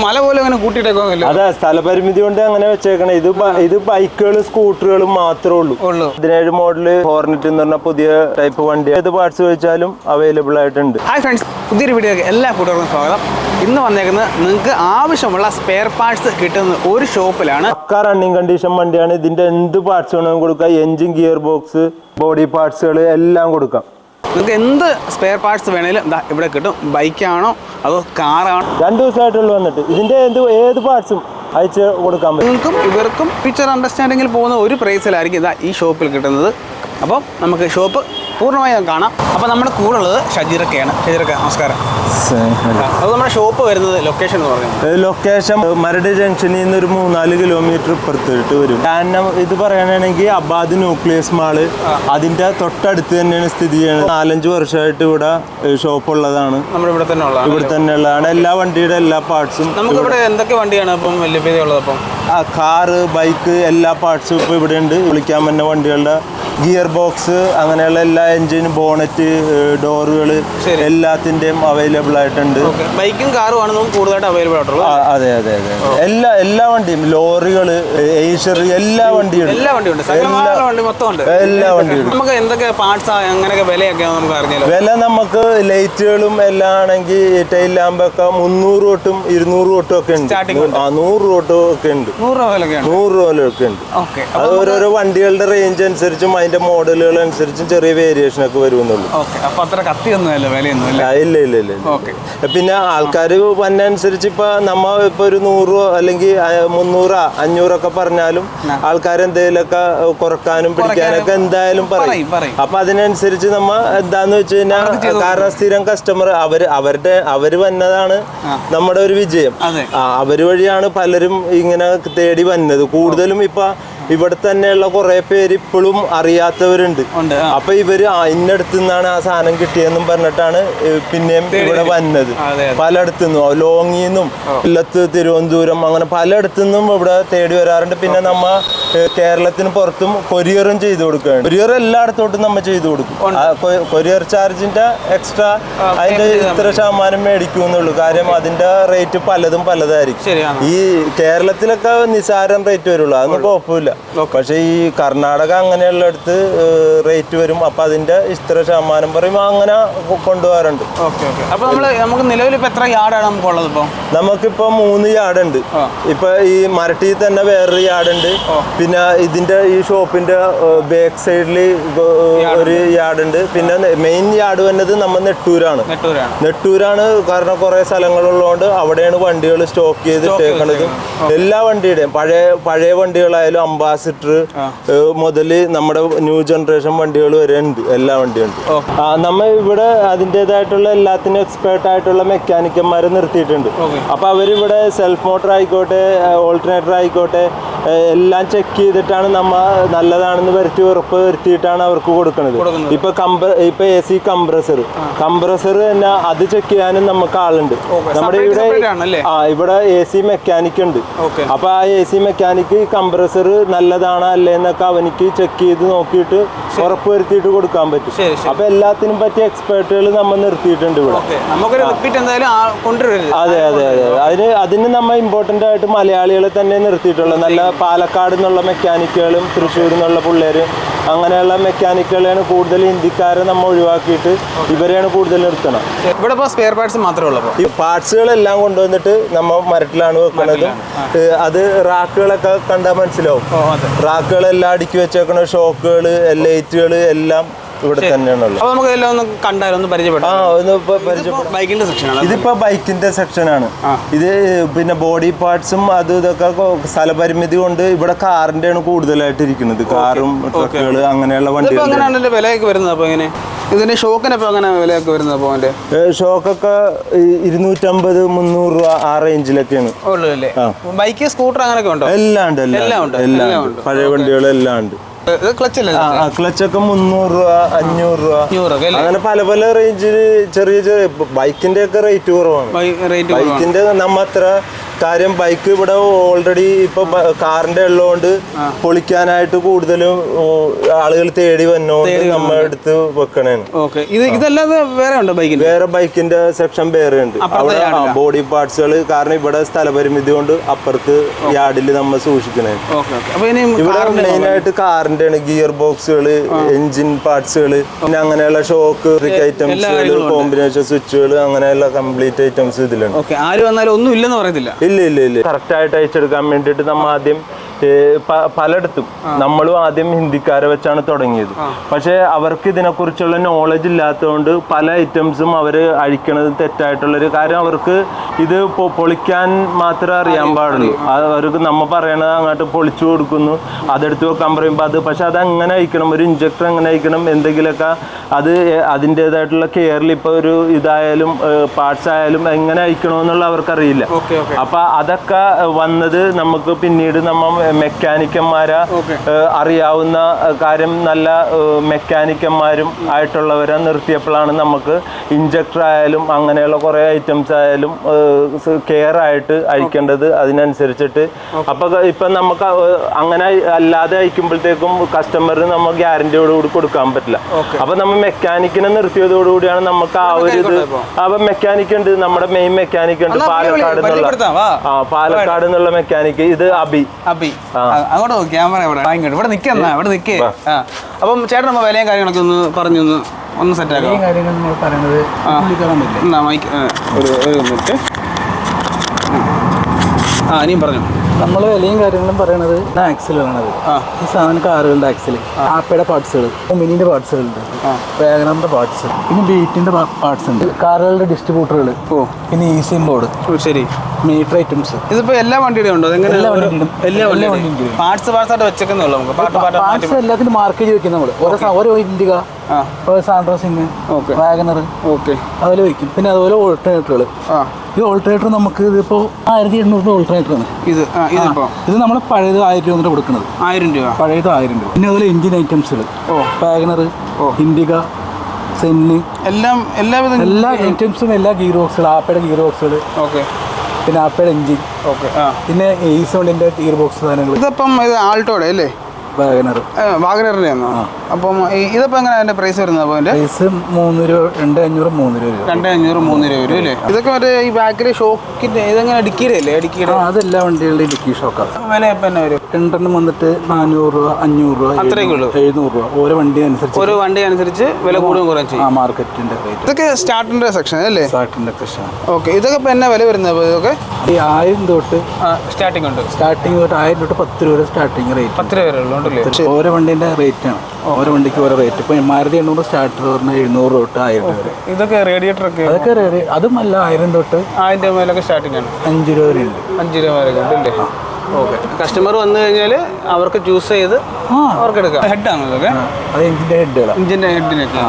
മല പോലെ അങ്ങനെ കൂട്ടിയിട്ടേക്കോന്നില്ല. അതെ, സ്ഥലപരിമിതി കൊണ്ട് അങ്ങനെ വെച്ചേക്കണേ. ഇത് ബൈക്കുകളും സ്കൂട്ടറുകളും മാത്രമേ ഉള്ളൂ. 17 മോഡല് ഹോർനെറ്റ് എന്ന് പറഞ്ഞ പുതിയ ടൈപ്പ് വണ്ടി. ഏത് പാർട്സ് ചോദിച്ചാലും അവൈലബിൾ ആയിട്ടുണ്ട്. ഹായ് ഫ്രണ്ട്സ്, പുതിയൊരു വീഡിയോയ്ക്ക് എല്ലാ കൂട്ടുകാർക്കും സ്വാഗതം. ഇന്ന് വന്നേക്കുന്നത് നിങ്ങൾക്ക് ആവശ്യമുള്ള സ്പെയർ പാർട്സ് കിട്ടുന്ന ഒരു ഷോപ്പിലാണ്. പക്കാ റണ്ണിങ് കണ്ടീഷൻ വണ്ടിയാണ്. ഇതിന്റെ എന്ത് പാർട്സ് വേണമെങ്കിലും കൊടുക്കാം. എഞ്ചിൻ, ഗിയർ ബോക്സ്, ബോഡി പാർട്സുകൾ എല്ലാം കൊടുക്കാം. നിങ്ങൾക്ക് എന്ത് സ്പെയർ പാർട്സ് വേണേലും ഇവിടെ കിട്ടും. ബൈക്കാണോ അതോ കാറാണോ? 2 ദിവസമായിട്ടുള്ള വന്നിട്ട് ഇതിന്റെ ഏത് പാർട്സും അയച്ച് കൊടുക്കാൻ പറ്റും. നിങ്ങൾക്കും ഇവർക്കും ഫ്യൂച്ചർ അണ്ടർസ്റ്റാൻഡിങ്ങിൽ പോകുന്ന ഒരു പ്രൈസിലായിരിക്കും ഈ ഷോപ്പിൽ കിട്ടുന്നത്. അപ്പം നമുക്ക് ഷോപ്പ് പൂർണ്ണമായും കാണാം. അപ്പോൾ നമ്മുടെ കൂടെ ഉള്ളത് ഷജീറൊക്കെയാണ്. ഷജീറക്ക, നമസ്കാരം. അത് നമ്മുടെ ഷോപ്പ് വരുന്നത് ലൊക്കേഷൻ എന്ന് പറയുന്നത് ലൊക്കേഷൻ മരട് ജംഗ്ഷനിൽ നിന്ന് ഒരു 3-4 കിലോമീറ്റർ ഇപ്പുറത്തിട്ട് വരും. കാരണം ഇത് പറയുകയാണെങ്കിൽ അബാദ് ന്യൂക്ലിയസ് മാള് അതിന്റെ തൊട്ടടുത്ത് തന്നെയാണ് സ്ഥിതി ചെയ്യുന്നത്. 4-5 വർഷമായിട്ട് ഇവിടെ ഷോപ്പ് ഉള്ളതാണ്. നമ്മുടെ ഇവിടെ തന്നെ ഉള്ളതാണ്. എല്ലാ വണ്ടിയുടെ എല്ലാ പാർട്സും. നമുക്ക് ഇവിടെ എന്തൊക്കെ വണ്ടിയാണ് ഇപ്പം ലഭ്യതയുള്ളത്? അപ്പം കാറ്, ബൈക്ക് എല്ലാ പാർട്സും ഇപ്പോൾ ഇവിടെ ഉണ്ട്. വിളിക്കാൻ പറ്റുന്ന വണ്ടികളുടെ ഗിയർ ബോക്സ് അങ്ങനെയുള്ള എല്ലാ എഞ്ചിൻ, ബോണറ്റ്, ഡോറുകൾ എല്ലാത്തിന്റെയും അവൈലബിൾ ആയിട്ടുണ്ട്. ബൈക്കും കാറും ആണ് നമുക്ക് കൂടുതലായിട്ട് അവൈലബിൾ ആയിട്ടുള്ളത്. അതെ എല്ലാ വണ്ടിയും, ലോറികള്, ഏഷ്യർ, എല്ലാ വണ്ടിയും എല്ലാ വണ്ടിയും നമുക്ക് എന്തൊക്കെ പാർട്സ് അങ്ങനെയൊക്കെ വിലയൊക്കെ നമുക്ക് അറിഞ്ഞാലോ? വില നമുക്ക് ലൈറ്റുകളും എല്ലാം ആണെങ്കിൽ ടൈൽ ലാമ്പൊക്കെ 300 തൊട്ടും 200 തൊട്ടും ഒക്കെ ഉണ്ട്. 100 തൊട്ടും ഒക്കെ ഉണ്ട്. 100 രൂപയിലൊക്കെ ഉണ്ട്. അത് ഓരോരോ വണ്ടികളുടെ റേഞ്ച് അനുസരിച്ചും അതിന്റെ മോഡലുകൾ അനുസരിച്ചും ചെറിയ വേരിയേഷൻ ഒക്കെ വരുന്നുള്ളൂ. ഇല്ല. പിന്നെ ആൾക്കാർ വന്നനുസരിച്ച് ഇപ്പൊ ഒരു 100 അല്ലെങ്കിൽ 300, 500 ഒക്കെ പറഞ്ഞാലും ആൾക്കാർ എന്തെങ്കിലുമൊക്കെ കുറക്കാനും പിടിക്കാനൊക്കെ എന്തായാലും പറയും. അപ്പൊ അതിനനുസരിച്ച് നമ്മ എന്താന്ന് വെച്ച് കഴിഞ്ഞാൽ, കാരണം സ്ഥിരം കസ്റ്റമർ അവര് വന്നതാണ് നമ്മുടെ ഒരു വിജയം. അവര് വഴിയാണ് പലരും ഇങ്ങനെ തേടി വന്നത്. കൂടുതലും ഇപ്പൊ ഇവിടെ തന്നെയുള്ള കുറെ പേര് ഇപ്പോഴും അറിയാത്തവരുണ്ട്. അപ്പൊ ഇവര് ഇന്നടുത്ത് നിന്നാണ് ആ സാധനം കിട്ടിയെന്നും പറഞ്ഞിട്ടാണ് പിന്നെയും ഇവിടെ വന്നത്. പലയിടത്തുനിന്നും, ലോങ്ങിന്നും, കൊല്ലത്ത്, തിരുവനന്തപുരം, അങ്ങനെ പലയിടത്തുനിന്നും ഇവിടെ തേടി വരാറുണ്ട്. പിന്നെ നമ്മ കേരളത്തിന് പുറത്തും കൊറിയറും ചെയ്തു കൊടുക്കുകയാണ്. കൊറിയർ എല്ലായിടത്തോട്ടും നമ്മ ചെയ്തു കൊടുക്കും. കൊറിയർ ചാർജിന്റെ എക്സ്ട്രാ അതിന്റെ ഇത്ര ശതമാനം മേടിക്കുന്നുള്ളൂ. കാര്യം അതിന്റെ റേറ്റ് പലതായിരിക്കും. ഈ കേരളത്തിലൊക്കെ നിസാരം റേറ്റ് വരുള്ളൂ, അതൊന്നും കുഴപ്പമില്ല. പക്ഷെ ഈ കർണാടക അങ്ങനെയുള്ളടത്ത് റേറ്റ് വരും. അപ്പൊ അതിന്റെ ഇത്ര ശതമാനം പറയും, അങ്ങനെ കൊണ്ടുപോകാറുണ്ട്. അപ്പൊ നമുക്ക് നിലവിൽ ഇപ്പൊ എത്ര യാർഡാണ് നമുക്കുള്ളത്? ഇപ്പൊ നമുക്കിപ്പോ 3 യാർഡ് ഉണ്ട്. ഇപ്പൊ ഈ മരട്ടിൽ തന്നെ വേറൊരു യാർഡ് ഉണ്ട്. പിന്നെ ഇതിന്റെ ഈ ഷോപ്പിന്റെ ബാക്ക് സൈഡിൽ ഒരു യാർഡ് ഉണ്ട്. പിന്നെ മെയിൻ യാർഡ് വന്നത് നമ്മ നെട്ടൂരാണ്. കാരണം കുറെ സ്ഥലങ്ങളുള്ളതുകൊണ്ട് അവിടെയാണ് വണ്ടികൾ സ്റ്റോക്ക് ചെയ്തിട്ടേക്കണത്. എല്ലാ വണ്ടിയുടെയും പഴയ വണ്ടികളായാലും അംബാസിഡർ മുതല് നമ്മുടെ ന്യൂ ജനറേഷൻ വണ്ടികൾ വരെ ഉണ്ട്. എല്ലാ വണ്ടിയും ഉണ്ട്. നമ്മ ഇവിടെ അതിൻ്റെതായിട്ടുള്ള എല്ലാത്തിനും എക്സ്പേർട്ട് ആയിട്ടുള്ള മെക്കാനിക്കന്മാരെ നിർത്തിയിട്ടുണ്ട്. അപ്പൊ അവരിവിടെ സെൽഫ് മോട്ടർ ആയിക്കോട്ടെ, ഓൾട്ടർനേറ്റർ ആയിക്കോട്ടെ, എല്ലാം ചെക്ക് ചെയ്തിട്ടാണ് നമ്മ നല്ലതാണെന്ന് ഉറപ്പ് വരുത്തിയിട്ടാണ് അവർക്ക് കൊടുക്കുന്നത്. ഇപ്പൊ AC കംപ്രസർ തന്നെ അത് ചെക്ക് ചെയ്യാനും നമുക്ക് ആളുണ്ട്. നമ്മുടെ ഇവിടെ AC മെക്കാനിക് ഉണ്ട്. അപ്പൊ ആ AC മെക്കാനിക്ക് കംപ്രസർ നല്ലതാണോ അല്ലേ എന്നൊക്കെ അവനിക്ക് ചെക്ക് ചെയ്ത് നോക്കിയിട്ട് ഉറപ്പ് വരുത്തിയിട്ട് കൊടുക്കാൻ പറ്റും. അപ്പൊ എല്ലാത്തിനും പറ്റിയ എക്സ്പേർട്ടുകൾ നമ്മൾ നിർത്തിയിട്ടുണ്ട് ഇവിടെ. അതെ അതിന് നമ്മ ഇമ്പോർട്ടന്റ് ആയിട്ട് മലയാളികളെ തന്നെ നിർത്തിയിട്ടുള്ളത്. നല്ല പാലക്കാട് നിന്നുള്ള മെക്കാനിക്കുകളും തൃശ്ശൂരിൽ നിന്നുള്ള പിള്ളേര്, അങ്ങനെയുള്ള മെക്കാനിക്കുകളെയാണ് കൂടുതൽ. ഹിന്ദിക്കാരെ നമ്മൾ ഒഴിവാക്കിയിട്ട് ഇവരെയാണ് കൂടുതൽ നിർത്തണം. ഇവിടെ സ്പെയർ പാർട്സ് മാത്രമേ ഉള്ളൂ. ഈ പാർട്സുകളെല്ലാം കൊണ്ടുവന്നിട്ട് നമ്മ മരട്ടിലാണ് വെക്കുന്നത്. അത് റാക്കുകളൊക്കെ കണ്ടാൽ മനസ്സിലാവും. റാക്കുകളെല്ലാം അടുക്കി വെച്ചേക്കണ, ഷോക്കുകൾ, ലൈറ്റുകൾ എല്ലാം ഇവിടെ തന്നെയാണുള്ളത്. ഇതിപ്പോ ബൈക്കിന്റെ സെക്ഷനാണ്. ഇത് പിന്നെ ബോഡി പാർട്സും അതും ഇതൊക്കെ സ്ഥലപരിമിതി കൊണ്ട് ഇവിടെ കാറിന്റെ ആണ് കൂടുതലായിട്ട് ഇരിക്കുന്നത്. കാറും ട്രക്കുകൾ അങ്ങനെയുള്ള വണ്ടികൾ. ഇതിന്റെ ഷോക്കിനൊക്കെ അങ്ങനെ വിലയൊക്കെ വരുന്നത്? ഷോക്കൊക്കെ 250, 300 രൂപ ആ റേഞ്ചിലൊക്കെയാണ്. ബൈക്ക്, സ്കൂട്ടർ അങ്ങനെയൊക്കെ ഉണ്ടോ? എല്ലാം ഉണ്ട്. പഴയ വണ്ടികളെല്ലാം ഉണ്ട്. ക്ലച്ചൊക്കെ 300 രൂപ, 500 രൂപ, അങ്ങനെ പല റേഞ്ചില്. ചെറിയ ബൈക്കിന്റെ ഒക്കെ റേറ്റ് കുറവാണ്. ബൈക്കിന്റെ നമ്മ അത്ര കാര്യം ബൈക്ക് ഇവിടെ ഓൾറെഡി ഇപ്പൊ കാറിന്റെ ഉള്ളതുകൊണ്ട് പൊളിക്കാനായിട്ട് കൂടുതലും ആളുകൾ തേടി വന്നോണ്ട് നമ്മൾ എടുത്ത് വെക്കണേണ്. ഇതല്ലാതെ വേറെ ഉണ്ടോ ബൈക്കിന്? വേറെ ബൈക്കിന്റെ സെക്ഷൻ വേറെ ഉണ്ട്. അവിടെ ബോഡി പാർട്സുകൾ, കാരണം ഇവിടെ സ്ഥലപരിമിതി കൊണ്ട് അപ്പുറത്ത് യാർഡിൽ നമ്മൾ സൂക്ഷിക്കണേ. ഇവിടെ മെയിൻ ആയിട്ട് കാറിന്റെ ആണ് ഗിയർ ബോക്സുകൾ, എഞ്ചിൻ പാർട്സുകൾ, പിന്നെ അങ്ങനെയുള്ള ഷോക്ക് ഐറ്റംസുകൾ, കോമ്പിനേഷൻ സ്വിച്ചുകൾ, അങ്ങനെയുള്ള കംപ്ലീറ്റ് ഐറ്റംസ് ഇതിലുണ്ട്. ആര് വന്നാലും ഒന്നും ഇല്ലെന്ന് പറയത്തില്ല. ഇല്ല കറക്റ്റ് ആയിട്ട് അയച്ചെടുക്കാൻ വേണ്ടിയിട്ട് നമ്മൾ ആദ്യം പലയിടത്തും നമ്മളും ആദ്യം ഹിന്ദിക്കാരെ വെച്ചാണ് തുടങ്ങിയത്. പക്ഷെ അവർക്ക് ഇതിനെക്കുറിച്ചുള്ള നോളജ് ഇല്ലാത്തതുകൊണ്ട് പല ഐറ്റംസും അവർ അഴിക്കണത് തെറ്റായിട്ടുള്ളൊരു കാര്യം. അവർക്ക് ഇത് പൊളിക്കാൻ മാത്രമേ അറിയാൻ പാടുള്ളൂ. അവർക്ക് നമ്മൾ പറയണത് അങ്ങോട്ട് പൊളിച്ചു കൊടുക്കുന്നു, അതെടുത്ത് വെക്കാൻ പറയുമ്പോൾ അത്. പക്ഷെ അത് എങ്ങനെ അയക്കണം, ഒരു ഇഞ്ചക്ടർ എങ്ങനെ അയക്കണം, എന്തെങ്കിലുമൊക്കെ അത് അതിൻ്റെതായിട്ടുള്ള കെയറിൽ ഇപ്പോൾ ഒരു ഇതായാലും പാർട്സ് ആയാലും എങ്ങനെ അയക്കണമെന്നുള്ള അവർക്കറിയില്ല. അപ്പൊ അതൊക്കെ വന്നത് നമുക്ക് പിന്നീട് നമ്മൾ മെക്കാനിക്കന്മാരെ അറിയാവുന്ന കാര്യം നല്ല മെക്കാനിക്കന്മാരും ആയിട്ടുള്ളവരെ നിർത്തിയപ്പോഴാണ് നമുക്ക് ഇഞ്ചക്ടർ ആയാലും അങ്ങനെയുള്ള കുറേ ഐറ്റംസ് ആയാലും കെയർ ആയിട്ട് അയക്കേണ്ടത് അതിനനുസരിച്ചിട്ട്. അപ്പൊ ഇപ്പൊ നമുക്ക് അങ്ങനെ അല്ലാതെ അയക്കുമ്പോഴത്തേക്കും കസ്റ്റമറിന് നമ്മൾ ഗ്യാരണ്ടിയോടുകൂടി കൊടുക്കാൻ പറ്റില്ല. അപ്പൊ നമ്മൾ മെക്കാനിക്കിനെ നിർത്തിയതോടുകൂടിയാണ് നമുക്ക് ആ ഒരു ഇത്. അപ്പൊ മെക്കാനിക് ഉണ്ട്, നമ്മുടെ മെയിൻ മെക്കാനിക് ഉണ്ട് പാലക്കാട് എന്നുള്ള മെക്കാനിക്ക്. ഇത് അബി. അങ്ങോട്ട് നോക്കി ക്യാമറ ഇവിടെ നിൽക്കുന്ന ഇവിടെ നിൽക്കേ. അപ്പം ചേട്ടൻ നമ്മൾ വിലയും കാര്യങ്ങളൊക്കെ ഒന്ന് ഒന്ന് സെറ്റ് ആക്കാം. ഒരു മിനിറ്റ്. ഇനിയും പറഞ്ഞു. നമ്മൾ വിലയും കാര്യങ്ങളും പറയണത് ആക്സിൽ വേണത്. ഈ സാധനം കാറുകളുടെ ആക്സിൽ, ആപ്പയുടെ പാർട്സുകൾ, മിനിന്റെ പാർട്സുകളുണ്ട്, വാഗണറിന്റെ പാർട്സ്, പിന്നെ ബീറ്റിന്റെ പാർട്സ് ഉണ്ട്, കാറുകളുടെ ഡിസ്ട്രിബ്യൂട്ടറുകൾ, പിന്നെ ഈസിം ബോർഡ്, ശരി, മീറ്റർ ഐറ്റംസ്. ഇതിപ്പോ എല്ലാ വണ്ടിയുടെയും ഉണ്ടോ? എല്ലാ വണ്ടിയും പാർട്സ് ആയിട്ട് വെച്ചേക്കുന്നുള്ളൂ. പാർട്സ് എല്ലാത്തിനും മാർക്ക് ചെയ്ത് വെക്കും നമ്മൾ. ഓരോ ഇൻഡിക, സാൻഡ്രോസിങ്, വാഗണർ അതുപോലെ വെക്കും. പിന്നെ അതുപോലെ ഓൾട്ടർനേറ്ററുകൾ. ഈ ഓൾട്ടർനേറ്റർ നമുക്ക് ഇതിപ്പോ 1800 ഓൾട്ടർനേറ്റർ ആണ് ഇത് നമ്മൾ പഴയത് 1000 രൂപ കൊടുക്കുന്നത്. 1000 രൂപ പഴയത് 1000 രൂപ. പിന്നെ അതുപോലെ എഞ്ചിൻ ഐറ്റംസുകൾ, വാഗണർ, ഇൻഡിക, സെന്ന്, എല്ലാ ഐറ്റംസും, എല്ലാ ഗിയർ ബോക്സുകൾ, ആപ്പയുടെ ഗിയർ ബോക്സുകൾ, പിന്നെ ആപ്പയുടെ എഞ്ചിൻ, പിന്നെ ഈസോണ്ടിന്റെ ഗിയർ ബോക്സ് സാധനങ്ങൾ. ഇതിപ്പം ഇത് ആൾട്ടോടെ അല്ലേ? വാഗനറിന്റെ ആണോ? അപ്പം ഇതിപ്പോ എങ്ങനെ അതിന്റെ പ്രൈസ് വരുന്നത്? പ്രൈസ് 3 രൂപ, 2500, 3 രൂപ, 2500, 3 രൂപ അല്ലേ? ഇതൊക്കെ മറ്റേ ഈ ബാക്കിലെ ഷോക്കിന്റെ ഇതെങ്ങനെ ഡിക്കിയുടെ അല്ലേ? ഡിക്കിയുടെ അതെല്ലാ വണ്ടികളുടെയും ഡിക്കി ഷോക്കാണ്. വില ഇപ്പം തന്നെ വരും? രണ്ടെണ്ണം വന്നിട്ട് 400 രൂപ, 500 രൂപ, അത്രയൊക്കെ ഉള്ളൂ. 700 രൂപ. ഓരോ വണ്ടി അനുസരിച്ച് വില കൂടുകയും കുറയും ചെയ്യും. മാർക്കറ്റിന്റെ റേറ്റ്. ഇതൊക്കെ സ്റ്റാർട്ടിന്റെ സെക്ഷൻ അല്ലേ? സ്റ്റാർട്ടിന്റെ സെക്ഷൻ. ഓക്കെ. ഇതൊക്കെ ഇപ്പൊ എന്നാ വില വരുന്നത്? ഇതൊക്കെ ഈ 1000 തൊട്ട് സ്റ്റാർട്ടിംഗ് ഉണ്ട്. സ്റ്റാർട്ടിംഗ് തൊട്ട് 1000 തൊട്ട് 10 രൂപ സ്റ്റാർട്ടിംഗ് റേറ്റ്. 10 രൂപ വരെ ഉള്ളൂ. ഓരോ വണ്ടിന്റെ റേറ്റ് ആണ്. ഓരോ വണ്ടിക്ക് ഓരോ റേറ്റ്. ഇപ്പൊ മാരുതി 800 സ്റ്റാർട്ടർ പറഞ്ഞാൽ 700 തൊട്ട് 1000 രൂപ വരെ. ഇതൊക്കെ റേഡിയേറ്റർ ഒക്കെ അതൊക്കെ അതും അല്ല, 1000 തൊട്ട് 1000 രൂപ മേലൊക്കെ സ്റ്റാർട്ടിംഗ് ആണ്. 5 രൂപ വരെ ഉണ്ട്. 5 രൂപ വരെ ഉണ്ടല്ലേ? ഓക്കെ. കസ്റ്റമർ വന്നു കഴിഞ്ഞാൽ അവർക്ക് ചൂസ് ചെയ്ത് അവർക്ക് എടുക്കാം. ഹെഡാണ് ഇതൊക്കെ? അത് എഞ്ചിന്റെ ഹെഡുകളാണ്. എഞ്ചിന്റെ ഹെഡിനൊക്കെ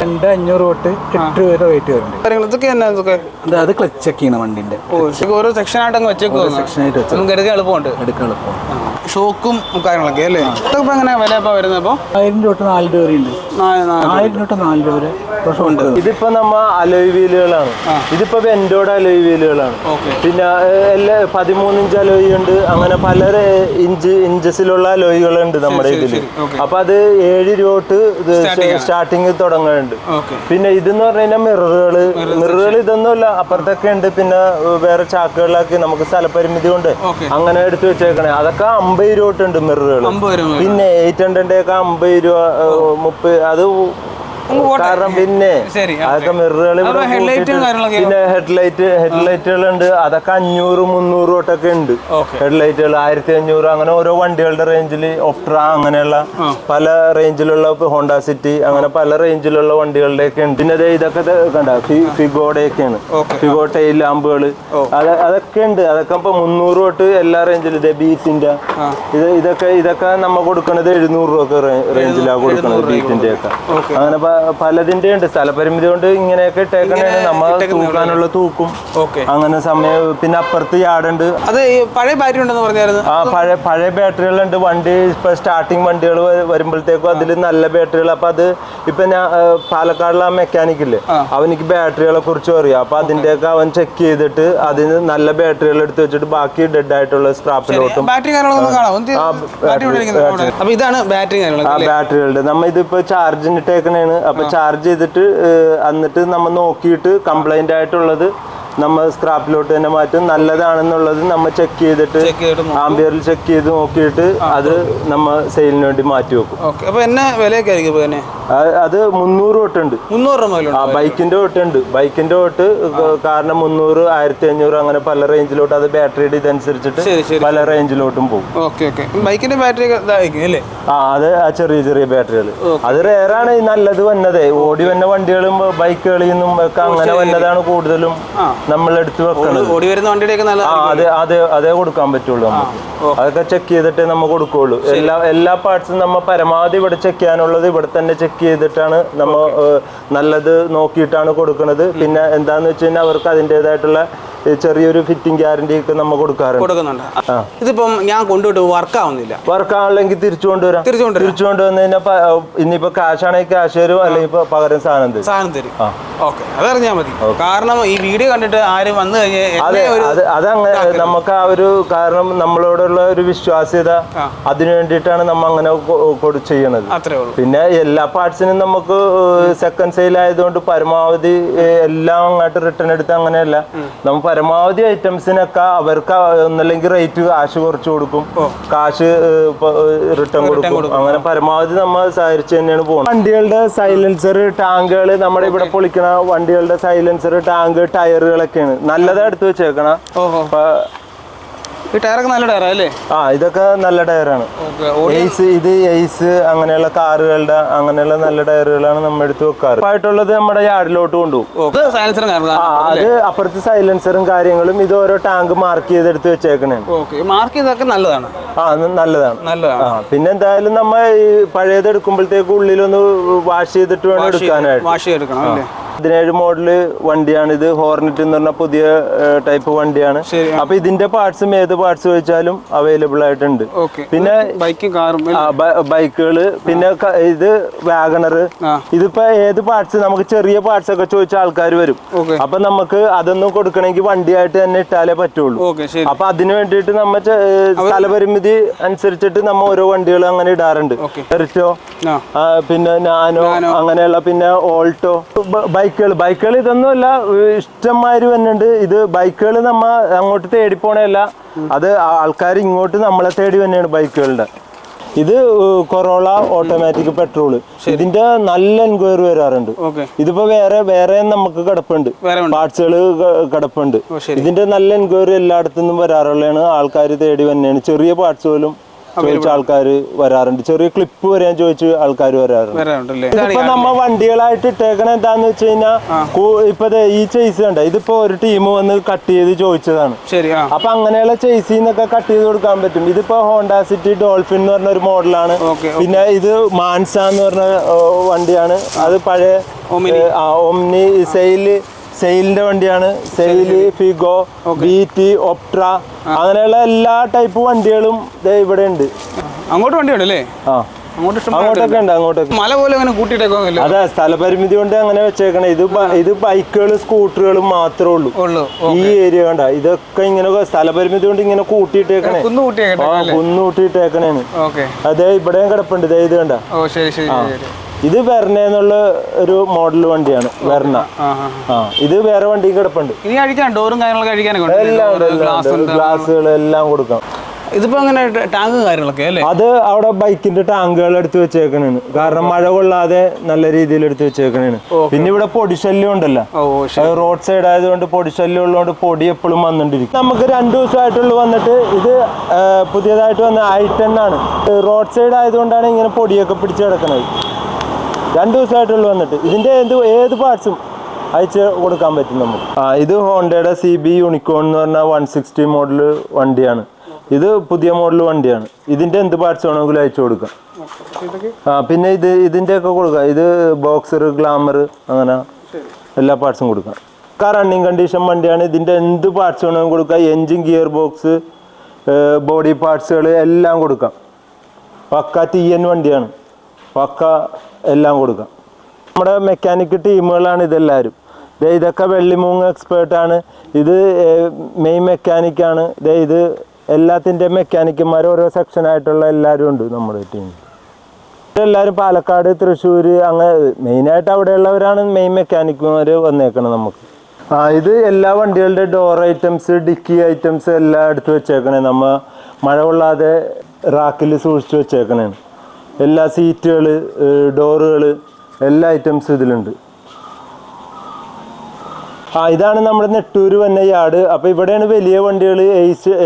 2500 തൊട്ട് 8 രൂപ വരെ റേറ്റ് വരുന്നുണ്ട്. ഇതൊക്കെ എന്നാ? ഇതൊക്കെ അത് ക്ലച്ച് ചെക്കിയാണ് വണ്ടിന്റെ. ഓരോ സെക്ഷൻ ആയിട്ട് അങ്ങ് വെച്ചേക്കും. നമുക്ക് എടുക്കാൻ എളുപ്പമുണ്ട്. ഷോക്കും കാര്യങ്ങളൊക്കെ അല്ലേ? ഇതൊക്കെ എങ്ങനെ വില ഇപ്പൊ വരുന്നത്? ഇപ്പൊ 1000 തൊട്ട് 4 രൂപ വരെ ഉണ്ട്. 1000 തൊട്ട് 4 രൂപ വരെ ഉണ്ട്. ഇതിപ്പോ നമ്മ അലോയ് വീലുകളാണ്. ഇതിപ്പോ വെന്റോഡ് അലോയ് വീലുകളാണ്. പിന്നെ എല്ലാ 13 ഇഞ്ച് അലോയ് ഉണ്ട്. അങ്ങനെ പല ഇഞ്ചസിലുള്ള അലോയ്കളുണ്ട് നമ്മുടെ ഇതില്. അപ്പൊ അത് 7 രൂപ തൊട്ട് സ്റ്റാർട്ടിങ് തുടങ്ങുന്നുണ്ട്. പിന്നെ ഇതെന്ന് പറഞ്ഞു കഴിഞ്ഞാൽ മിററുകൾ ഇതൊന്നുമല്ല, അപ്പുറത്തൊക്കെ ഉണ്ട്. പിന്നെ വേറെ ചാക്കുകളിലാക്കി നമുക്ക് സ്ഥലപരിമിതി കൊണ്ട് അങ്ങനെ എടുത്ത് വെച്ചേക്കണേ. അതൊക്കെ 50 രൂപ തൊട്ടുണ്ട് മിററുകൾ. പിന്നെ 800 ഒക്കെ 50 രൂപ, 30. അത് കാരണം പിന്നെ അതൊക്കെ മിററുകൾ, പിന്നെ ഹെഡ്ലൈറ്റുകളുണ്ട്. അതൊക്കെ 500, 300 തൊട്ടൊക്കെ ഉണ്ട് ഹെഡ്ലൈറ്റുകൾ. 1500 അങ്ങനെ ഓരോ വണ്ടികളുടെ റേഞ്ചിൽ. ഒപ്ട്ര അങ്ങനെയുള്ള പല റേഞ്ചിലുള്ള, ഹോണ്ട സിറ്റി അങ്ങനെ പല റേഞ്ചിലുള്ള വണ്ടികളുടെ ഒക്കെ ഉണ്ട്. പിന്നെ ഇതൊക്കെ കണ്ട ഫിഗോയുടെ ഒക്കെയാണ്. ഫിഗോ ടെയിൽ ലാമ്പുകൾ അതൊക്കെ ഉണ്ട്. അതൊക്കെ ഇപ്പൊ 300 തൊട്ട് എല്ലാ റേഞ്ചിലും. ഇത് ബീറ്റിന്റെ ഇതൊക്കെ നമ്മ കൊടുക്കണത് 700 രൂപ റേഞ്ചിലാണ് കൊടുക്കണത്. ബീറ്റിന്റെ ഒക്കെ അങ്ങനെ പലതിന്റെ ഉണ്ട്. സ്ഥലപരിമിതി കൊണ്ട് ഇങ്ങനെയൊക്കെ ഇട്ടേക്കണേണ്. നമ്മൾ തൂക്കാനുള്ള തൂക്കും അങ്ങനെ സമയം. പിന്നെ അപ്പുറത്ത് യാർഡുണ്ട്. അത് പഴയ ബാറ്ററി ഉണ്ടെന്ന് പറഞ്ഞായിരുന്നു. ആ പഴയ ബാറ്ററികളുണ്ട്. വണ്ടി ഇപ്പൊ സ്റ്റാർട്ടിങ് വണ്ടികൾ വരുമ്പോഴത്തേക്കും അതിൽ നല്ല ബാറ്ററികൾ. അപ്പൊ അത് ഇപ്പൊ ഞാൻ പാലക്കാടുള്ള മെക്കാനിക്കില്ലേ, അവനിക്ക് ബാറ്ററികളെ കുറിച്ച് അറിയാം. അപ്പൊ അതിന്റെയൊക്കെ അവൻ ചെക്ക് ചെയ്തിട്ട് അതിന് നല്ല ബാറ്ററികൾ എടുത്ത് വെച്ചിട്ട് ബാക്കി ഡെഡ് ആയിട്ടുള്ള സ്ക്രാപ്പിലോട്ടും ഇതാണ് ബാറ്ററികളുടെ. നമ്മ ഇതിപ്പോ ചാർജിന് ഇട്ടേക്കണേണ്. അപ്പൊ ചാർജ് ചെയ്തിട്ട് എന്നിട്ട് നമ്മ നോക്കിയിട്ട് കംപ്ലൈന്റ് ആയിട്ടുള്ളത് നമ്മൾ സ്ക്രാപ്പിലോട്ട് തന്നെ മാറ്റും. നല്ലതാണെന്നുള്ളത് നമ്മൾ ചെക്ക് ചെയ്തിട്ട് ആംബിയറിൽ ചെക്ക് ചെയ്ത് നോക്കിയിട്ട് അത് നമ്മൾ സെയിലിന് വേണ്ടി മാറ്റി വെക്കും. അത് 300 തൊട്ടുണ്ട്. 300 രൂപ. ബൈക്കിന്റെ തൊട്ടുണ്ട്. ബൈക്കിന്റെ തൊട്ട് കാരണം 300, 1500 അങ്ങനെ പല റേഞ്ചിലോട്ട്. അത് ബാറ്ററിയുടെ ഇതനുസരിച്ചിട്ട് പല റേഞ്ചിലോട്ടും പോകും. ബൈക്കിന്റെ ബാറ്ററി അത് ആ ചെറിയ ബാറ്ററികൾ. അത് റേറാണ് ഈ നല്ലത് വന്നത്. ഓടി വന്ന വണ്ടികളും ബൈക്കുകളിൽ നിന്നും ഒക്കെ അങ്ങനെ വന്നതാണ് കൂടുതലും നമ്മളെടുത്ത് വെക്കണം. ഓടി വരുന്ന വണ്ടിയുടെ അതേ കൊടുക്കാൻ പറ്റുള്ളൂ നമുക്ക്. അതൊക്കെ ചെക്ക് ചെയ്തിട്ടേ നമ്മൾ കൊടുക്കുള്ളൂ. എല്ലാ പാർട്സും നമ്മൾ പരമാവധി ഇവിടെ ചെക്ക് ചെയ്യാനുള്ളത് ഇവിടെ തന്നെ ചെക്ക് ചെയ്തിട്ടാണ് നമ്മൾ നല്ലത് നോക്കിയിട്ടാണ് കൊടുക്കുന്നത്. പിന്നെ എന്താന്ന് വെച്ച് കഴിഞ്ഞാൽ അവർക്ക് അതിൻ്റെതായിട്ടുള്ള ചെറിയൊരു ഫിറ്റിംഗ് ഗ്യാരണ്ടി ഒക്കെ നമ്മൾ കൊടുക്കുന്നുണ്ട്. ഇതിപ്പം ഞാൻ കൊണ്ടുപോയിട്ട് വർക്ക് ആവുന്നില്ലെങ്കിൽ തിരിച്ചു കൊണ്ടുവരാം. തിരിച്ചു കൊണ്ടുവന്നു കഴിഞ്ഞാൽ ഇനിയിപ്പോ ക്യാഷ് ആണെങ്കിൽ ക്യാഷ് തരും, അല്ലെങ്കിൽ ഇപ്പൊ പകരം സാധനം തരും. അതറിഞ്ഞാൽ മതി. കാരണം ഈ വീഡിയോ കണ്ടിട്ട് ആരും വന്നു കഴിഞ്ഞാൽ അതങ്ങനെ നമുക്ക് ആ ഒരു കാരണം നമ്മളോടുള്ള ഒരു വിശ്വാസ്യത അതിനു വേണ്ടിയിട്ടാണ് നമ്മൾ അങ്ങനെ ചെയ്യണത്. പിന്നെ എല്ലാ പാർട്സിനും നമുക്ക് സെക്കൻഡ് സെയിൽ ആയതുകൊണ്ട് പരമാവധി എല്ലാം അങ്ങോട്ട് റിട്ടേൺ എടുത്ത് അങ്ങനെയല്ല. നമ്മൾ പരമാവധി ഐറ്റംസിനൊക്കെ അവർക്ക് ഒന്നല്ലെങ്കിൽ റേറ്റ് കാശ് കുറച്ച് കൊടുക്കും, കാശ് റിട്ടേൺ കൊടുക്കും. അങ്ങനെ പരമാവധി നമ്മൾ സഹകരിച്ച് തന്നെയാണ് പോകുന്നത്. വണ്ടികളുടെ സൈലൻസർ, ടാങ്കുകൾ, നമ്മുടെ ഇവിടെ പൊളിക്കണ വണ്ടികളുടെ സൈലൻസർ, ടാങ്ക്, ടയറുകളൊക്കെയാണ് നല്ലതാ എടുത്ത് വെച്ചേക്കണ. ഇതൊക്കെ നല്ല ടയറാണ്. ഇത് എയ്സ് അങ്ങനെയുള്ള കാറുകളുടെ അങ്ങനെയുള്ള നല്ല ടയറുകളാണ് നമ്മൾ എടുത്ത് വെക്കാറ്. ആയിട്ടുള്ളത് നമ്മുടെ യാർഡിലോട്ട് കൊണ്ടുപോകും. അത് അപ്പുറത്ത് സൈലൻസറും കാര്യങ്ങളും. ഇത് ഓരോ ടാങ്ക് മാർക്ക് ചെയ്തെടുത്ത് വെച്ചേക്കണേ. നല്ലതാണ്. പിന്നെ എന്തായാലും നമ്മ പഴയത് എടുക്കുമ്പോഴത്തേക്ക് ഉള്ളിലൊന്ന് വാഷ് ചെയ്തിട്ട് വേണം എടുക്കാനായിട്ട്. 17 മോഡല് വണ്ടിയാണ് ഇത്. ഹോർനെറ്റ് എന്ന് പറഞ്ഞ പുതിയ ടൈപ്പ് വണ്ടിയാണ്. അപ്പൊ ഇതിന്റെ പാർട്സും ഏത് പാർട്സ് ചോദിച്ചാലും അവൈലബിൾ ആയിട്ടുണ്ട്. പിന്നെ ബൈക്കുകള്, പിന്നെ ഇത് വാഗണർ. ഇതിപ്പോ ഏത് പാർട്സ് നമുക്ക് ചെറിയ പാർട്സ് ഒക്കെ ചോദിച്ച ആൾക്കാർ വരും. അപ്പൊ നമുക്ക് അതൊന്നും കൊടുക്കണമെങ്കിൽ വണ്ടിയായിട്ട് തന്നെ ഇട്ടാലേ പറ്റുള്ളൂ. അപ്പൊ അതിനു വേണ്ടിയിട്ട് നമ്മ സ്ഥലപരിമിതി അനുസരിച്ചിട്ട് നമ്മ ഓരോ വണ്ടികൾ അങ്ങനെ ഇടാറുണ്ട്. എറിറ്റോ, പിന്നെ നാനോ അങ്ങനെയുള്ള, പിന്നെ ഓൾട്ടോ. ബൈക്കുകൾ ഇതൊന്നുമല്ല, ഇഷ്ടംമാതിരി വന്നുണ്ട്. ഇത് ബൈക്കുകൾ നമ്മ അങ്ങോട്ട് തേടി പോണല്ല, അത് ആൾക്കാർ ഇങ്ങോട്ട് നമ്മളെ തേടി തന്നെയാണ് ബൈക്കുകളുടെ. ഇത് കൊറോള ഓട്ടോമാറ്റിക് പെട്രോള്. ഇതിന്റെ നല്ല എൻക്വയറി വരാറുണ്ട്. ഇതിപ്പോ വേറെ നമുക്ക് കിടപ്പുണ്ട്, പാർട്സുകൾ കിടപ്പുണ്ട്. ഇതിന്റെ നല്ല എൻക്വയറി എല്ലായിടത്തുനിന്നും വരാറുള്ളതാണ്. ആൾക്കാർ തേടി തന്നെയാണ്. ചെറിയ പാർട്സ് പോലും ചോദിച്ച ആൾക്കാർ വരാറുണ്ട്. ചെറിയ ക്ലിപ്പ് വരെ ചോദിച്ച് ആൾക്കാർ വരാറുണ്ട്. ഇപ്പൊ നമ്മ വണ്ടികളായിട്ട് ഇട്ടേക്കണ എന്താന്ന് വെച്ച് കഴിഞ്ഞാൽ ഇപ്പൊ ഈ ചേസ് കണ്ട, ഇതിപ്പോ ഒരു ടീം വന്ന് കട്ട് ചെയ്ത് ചോദിച്ചതാണ്. അപ്പൊ അങ്ങനെയുള്ള ചേസിന്നൊക്കെ കട്ട് ചെയ്ത് കൊടുക്കാൻ പറ്റും. ഇതിപ്പോ ഹോണ്ട സിറ്റി ഡോൾഫിൻ എന്ന് പറഞ്ഞ ഒരു മോഡലാണ്. പിന്നെ ഇത് മാൻസ എന്ന് പറഞ്ഞ വണ്ടിയാണ്. അത് പഴയ ഓംനി സെയിലിന്റെ വണ്ടിയാണ്. സെയില്, ഫിഗോ, ബീറ്റ്, ഒപ്ട്ര അങ്ങനെയുള്ള എല്ലാ ടൈപ്പ് വണ്ടികളും ഇവിടെ ഉണ്ട്. അങ്ങോട്ട് വണ്ടിയുണ്ടല്ലേ? അങ്ങോട്ടൊക്കെ ഉണ്ട്. അങ്ങോട്ടൊക്കെ മല പോലെ കൂട്ടിയിട്ടേക്കോ? അതെ, സ്ഥലപരിമിതി കൊണ്ട് അങ്ങനെ വെച്ചേക്കണേ. ഇത് ബൈക്കുകളും സ്കൂട്ടറുകളും മാത്രമേ ഉള്ളൂ ഈ ഏരിയ. കണ്ട, ഇതൊക്കെ ഇങ്ങനെ സ്ഥലപരിമിതി കൊണ്ട് ഇങ്ങനെ കൂട്ടിയിട്ടേക്കണേ. കുന്നു കൂട്ടിയിട്ടേക്കണേന്ന്. അതെ, ഇവിടെയും കിടപ്പുണ്ട്. ഇത് കണ്ട. ഇത് വെർണ എന്നുള്ള ഒരു മോഡൽ വണ്ടിയാണ്. വെർണ. ഇത് വേറെ വണ്ടി കിടപ്പുണ്ട്. ഗ്ലാസുകൾ എല്ലാം കൊടുക്കാം. ഇതിപ്പോ അങ്ങനെ ടാങ്ക് കാര്യങ്ങളൊക്കെ അല്ലേ? അത് അവിടെ ബൈക്കിന്റെ ടാങ്കുകൾ എടുത്ത് വെച്ചേക്കണേണ്. കാരണം മഴ കൊള്ളാതെ നല്ല രീതിയിൽ എടുത്ത് വെച്ചേക്കണേണ്. പിന്നെ ഇവിടെ പൊടിശല്യം ഉണ്ടല്ലോ, റോഡ് സൈഡ് ആയതുകൊണ്ട് പൊടിശല്യം ഉള്ളതുകൊണ്ട് പൊടി എപ്പോഴും വന്നിട്ടിരിക്കും. നമുക്ക് 2 ദിവസമായിട്ടുള്ള വന്നിട്ട് ഇത് പുതിയതായിട്ട് വന്ന i10 ആണ്. റോഡ് സൈഡ് ആയതുകൊണ്ടാണ് ഇങ്ങനെ പൊടിയൊക്കെ പിടിച്ച് കിടക്കണത്. 2 ദിവസമായിട്ടുള്ള വന്നിട്ട് ഇതിന്റെ ഏത് പാർട്സും അയച്ച് കൊടുക്കാൻ പറ്റും നമുക്ക്. ഇത് ഹോണ്ടയുടെ CB യൂണിക്കോൺ എന്ന് പറഞ്ഞ 160 മോഡൽ വണ്ടിയാണ്. ഇത് പുതിയ മോഡൽ വണ്ടിയാണ്. ഇതിന്റെ എന്ത് പാർട്സ് വേണമെങ്കിലും അയച്ചു കൊടുക്കാം. പിന്നെ ഇതിന്റെയൊക്കെ കൊടുക്കാം. ഇത് ബോക്സർ, ഗ്ലാമർ, അങ്ങനെ എല്ലാ പാർട്സും കൊടുക്കാം. റണ്ണിങ് കണ്ടീഷൻ വണ്ടിയാണ്. ഇതിന്റെ എന്ത് പാർട്സ് വേണമെങ്കിലും കൊടുക്കാം. എൻജിൻ, ഗിയർ ബോക്സ്, ബോഡി പാർട്സുകൾ എല്ലാം കൊടുക്കാം. പക്ക TN വണ്ടിയാണ്. പക്ക എല്ലാം കൊടുക്കാം. നമ്മുടെ മെക്കാനിക് ടീമുകളാണ് ഇതെല്ലാവരും. ഇതൊക്കെ വെള്ളിമൂങ്ങ എക്സ്പേർട്ടാണ്. ഇത് മെയിൻ മെക്കാനിക്കാണ്. ഇത് എല്ലാത്തിൻ്റെ മെക്കാനിക്കന്മാർ ഓരോ സെക്ഷനായിട്ടുള്ള എല്ലാവരും ഉണ്ട് നമ്മുടെ ടീമിൽ. എല്ലാവരും പാലക്കാട്, തൃശ്ശൂർ, അങ്ങനെ മെയിനായിട്ട് അവിടെയുള്ളവരാണ് മെയിൻ മെക്കാനിക്കുമാർ വന്നേക്കണം നമുക്ക്. ഇത് എല്ലാ വണ്ടികളുടെ ഡോർ ഐറ്റംസ്, ഡിക്കി ഐറ്റംസ് എല്ലാം എടുത്ത് വെച്ചേക്കണേ. മഴ കൊള്ളാതെ റാക്കിൽ സൂക്ഷിച്ച് വെച്ചേക്കണേ. എല്ലാ സീറ്റുകൾ, ഡോറുകൾ, എല്ലാ ഐറ്റംസും ഇതിലുണ്ട്. ഇതാണ് നമ്മുടെ നെട്ടൂര് വന്ന യാർഡ്. അപ്പോൾ ഇവിടെയാണ് വലിയ വണ്ടികൾ,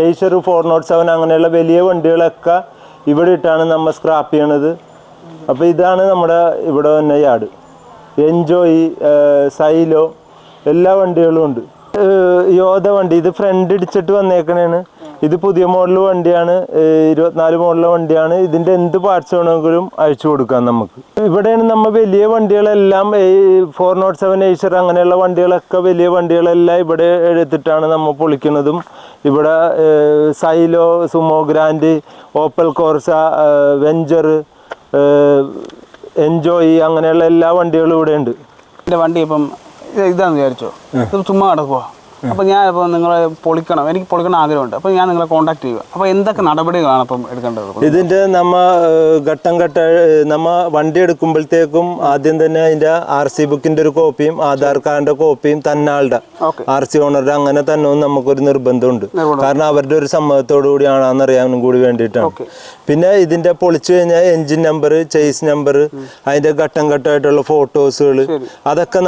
ഏഷ്യർ 407 അങ്ങനെയുള്ള വലിയ വണ്ടികളൊക്കെ ഇവിടെ ഇട്ടാണ് നമ്മൾ സ്ക്രാപ്പ് ചെയ്യണത്. അപ്പോൾ ഇതാണ് നമ്മുടെ ഇവിടെ വന്ന യാർഡ്. എൻജോയ്, സൈലോ എല്ലാ വണ്ടികളും ഉണ്ട്. യോധ വണ്ടി ഇത് ഫ്രണ്ട് ഇടിച്ചിട്ട് വന്നേക്കണേണ്. ഇത് പുതിയ മോഡൽ വണ്ടിയാണ്, 24 മോഡൽ വണ്ടിയാണ്. ഇതിൻ്റെ എന്ത് പാർട്സ് വേണമെങ്കിലും അയച്ചു കൊടുക്കാം നമുക്ക്. ഇവിടെയാണ് നമ്മൾ വലിയ വണ്ടികളെല്ലാം 407 ഏഷ്യർ അങ്ങനെയുള്ള വണ്ടികളൊക്കെ വലിയ വണ്ടികളെല്ലാം ഇവിടെ എടുത്തിട്ടാണ് നമ്മൾ പൊളിക്കുന്നതും. ഇവിടെ Xylo, Sumo Grand, Opel Corsa, Venture, Enjoy അങ്ങനെയുള്ള എല്ലാ വണ്ടികളും ഇവിടെ ഉണ്ട്. എൻ്റെ വണ്ടി ഇപ്പം ഇതാന്ന് വിചാരിച്ചോ, ഇത് ചുമ്മാ കിടക്കുവാ. അപ്പോൾ ഞാൻ ഇപ്പോൾ നിങ്ങളെ എനിക്ക് പൊളിക്കണം ആഗ്രഹമുണ്ട്. അപ്പോൾ ഞാൻ നിങ്ങളെ കോൺടാക്ട് ചെയ്യുക. അപ്പോൾ എന്തൊക്കെ നടപടികളാണ് അപ്പം എടുക്കേണ്ടത്? ഇതിൻ്റെ ഘട്ടം വണ്ടി എടുക്കുമ്പോഴത്തേക്കും ആദ്യം തന്നെ അതിൻ്റെ RC ബുക്കിൻ്റെ ഒരു കോപ്പിയും ആധാർ കാർഡിൻ്റെ കോപ്പിയും തന്നാളുടെ RC ഓണറുടെ അങ്ങനെ തന്നെ നമുക്കൊരു നിർബന്ധമുണ്ട്. കാരണം അവരുടെ ഒരു സമ്മതത്തോടു കൂടിയാണെന്ന് അറിയാനും കൂടി വേണ്ടിയിട്ടാണ്. പിന്നെ ഇതിൻ്റെ പൊളിച്ചു കഴിഞ്ഞാൽ എൻജിൻ നമ്പർ, ചേസ് നമ്പർ, അതിൻ്റെ ഘട്ടം ഘട്ടമായിട്ടുള്ള ഫോട്ടോസുകൾ അതൊക്കെ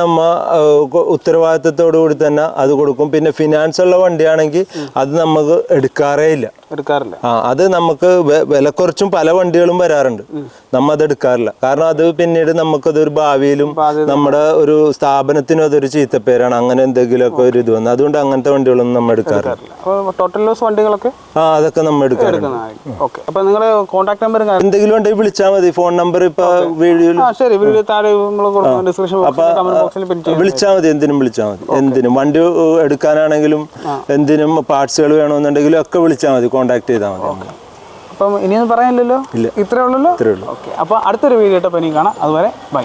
ഉത്തരവാദിത്തത്തോടു കൂടി തന്നെ അത് കൊടുക്കും. പിന്നെ ഫിനാൻസ് ഉള്ള വണ്ടിയാണെങ്കിൽ അത് നമുക്ക് എടുക്കാറില്ല. അത് നമുക്ക് വില കുറച്ചും പല വണ്ടികളും വരാറുണ്ട്. അത് എടുക്കാറില്ല. കാരണം അത് പിന്നീട് നമുക്കതൊരു ഭാവിയിലും നമ്മുടെ ഒരു സ്ഥാപനത്തിനും അതൊരു ചീത്തപ്പേരാണ്. അങ്ങനെ എന്തെങ്കിലുമൊക്കെ ഒരു ഇത് വന്നു. അതുകൊണ്ട് അങ്ങനത്തെ വണ്ടികളൊന്നും നമ്മൾ എടുക്കാറില്ല. അതൊക്കെ നമ്മൾ എടുക്കാറുണ്ട്. എന്തെങ്കിലും ഉണ്ടെങ്കിൽ വിളിച്ചാൽ മതി. ഫോൺ നമ്പർ ഇപ്പൊ വീഡിയോയിൽ വിളിച്ചാൽ മതി. എന്തിനും വിളിച്ചാൽ മതി. എന്തിനും വണ്ടി എടുക്കാനാണെങ്കിലും എന്തിനും പാർട്സുകൾ വേണമെന്നുണ്ടെങ്കിലും ഒക്കെ വിളിച്ചാൽ മതി. കോൺടാക്ട് ചെയ്താൽ മതി. അപ്പം ഇനിയൊന്നും പറയാനില്ലല്ലോ, ഇത്രേ ഉള്ളല്ലോ. ഇത്രേ ഉള്ളൂ. ഓക്കെ, അപ്പോൾ അടുത്തൊരു വീഡിയോ ആയിട്ട് ഇനി കാണാം. അതുവരെ ബൈ.